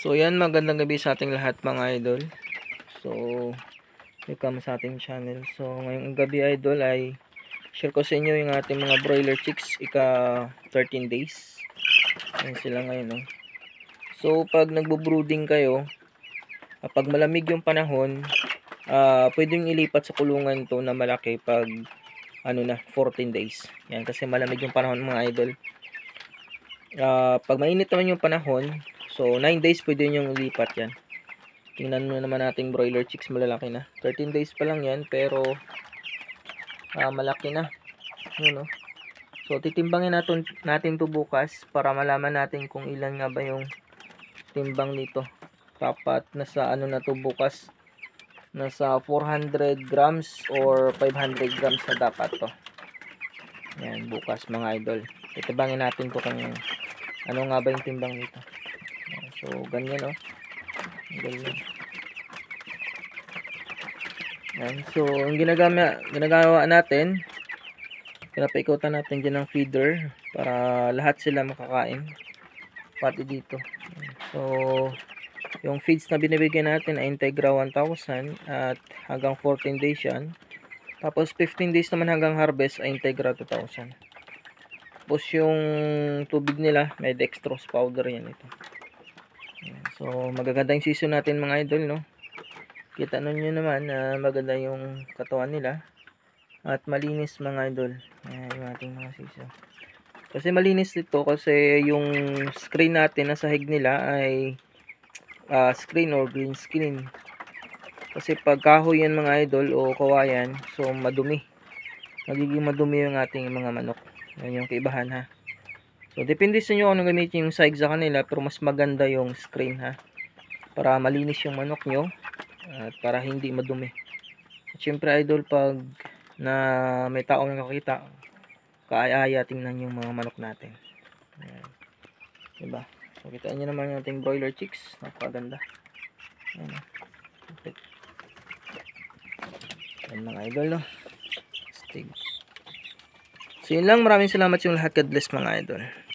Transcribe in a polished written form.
So yan, magandang gabi sa ating lahat mga idol. So welcome sa ating channel. So ngayong gabi idol ay share ko sa inyo yung ating mga broiler chicks ika 13 days. Ayan sila ngayon, no? So pag nagbo-brooding kayo, pag malamig yung panahon, pwedeng ilipat sa kulungan to na malaki pag 14 days. Yan, kasi malamig yung panahon mga idol. Pag mainit naman yung panahon, so 9 days pwede nyo ilipat yan. Tingnan mo naman nating broiler chicks, malalaki na. 13 days pa lang yan, pero malaki na. Yun, no? So titimbangin natin to bukas para malaman natin kung ilan nga ba yung timbang nito. Dapat nasa na to bukas, nasa 400 grams or 500 grams na dapat to. Yan, bukas mga idol. Titimbangin natin to kung ano nga ba yung timbang nito. So ganyan, no? Ganyan. Yan. So ang ginagawa natin, pinapaikutan natin dyan ng feeder para lahat sila makakain, pati dito. So yung feeds na binibigyan natin ay Integra 1000 at hanggang 14 days yan. Tapos 15 days naman hanggang harvest ay Integra 2000. Tapos yung tubig nila may dextrose powder yan ito. So magaganda yung season natin mga idol, no? Kita nyo naman na maganda yung katawan nila at malinis mga idol. Ayan yung ating mga season. Kasi malinis ito kasi yung screen natin na sahig nila ay screen or green screen. Kasi pag kahoy yan mga idol o kawayan, so madumi. Magiging madumi yung ating mga manok. Yan yung kaibahan, ha. So depende sa inyo kung anong gamitin yung sahig sa kanila, pero mas maganda yung screen, ha. Para malinis yung manok nyo at para hindi madumi. At syempre idol, pag na may taong nakakita, kaaya-aya tingnan yung mga manok natin. Ayan. Diba? So kitaan nyo naman yung ating broiler chicks. Napakaganda. Ayan. Okay. Ayan mga idol, no? Stig. So yun lang, maraming salamat sa lahat. God bless mga idol.